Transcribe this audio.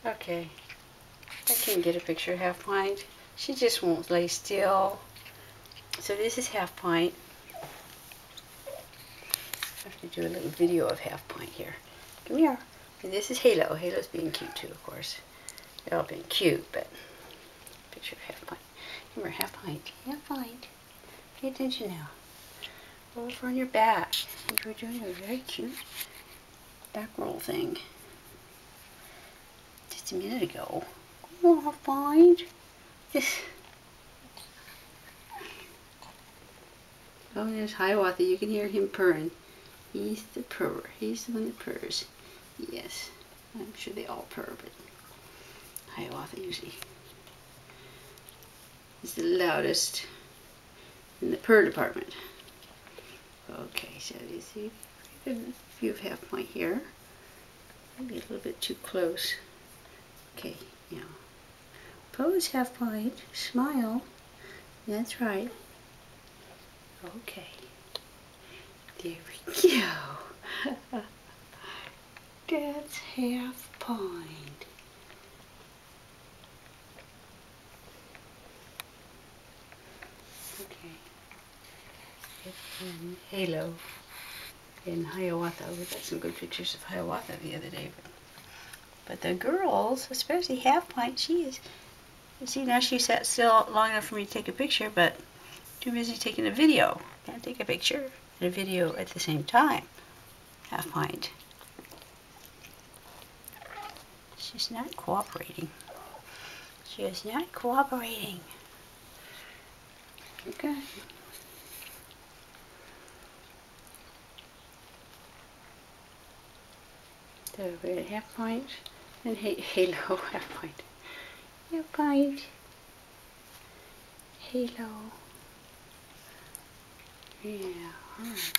Okay, I can get a picture of Half Pint. She just won't lay still. So this is Half Pint. I have to do a little video of Half Pint here. Come here. And this is Halo. Halo's being cute too, of course. They're all being cute, but picture of Half Pint. Come here, Half Pint. Half Pint. Pay attention now. Over on your back. You were doing a very cute back roll thing just a minute ago. Oh, Half Pint. Oh, there's Hiawatha. You can hear him purring. He's the purrer. He's the one that purrs. Yes. I'm sure they all purr, but Hiawatha usually is the loudest in the purr department. Okay, so you see a view of Half Pint here. Maybe a little bit too close. Okay, now pose, Half Pint. Smile. That's right. Okay. There we go. That's Half Pint. Okay. And Halo in Hiawatha. We got some good pictures of Hiawatha the other day. But the girls, especially Half Pint, she is. You see, now she sat still long enough for me to take a picture, but too busy taking a video. Can't take a picture and a video at the same time. Half Pint. She's not cooperating. She is not cooperating. Okay. So we got Half Pint and Halo. Half Pint. Half Pint. Halo. Yeah. All right.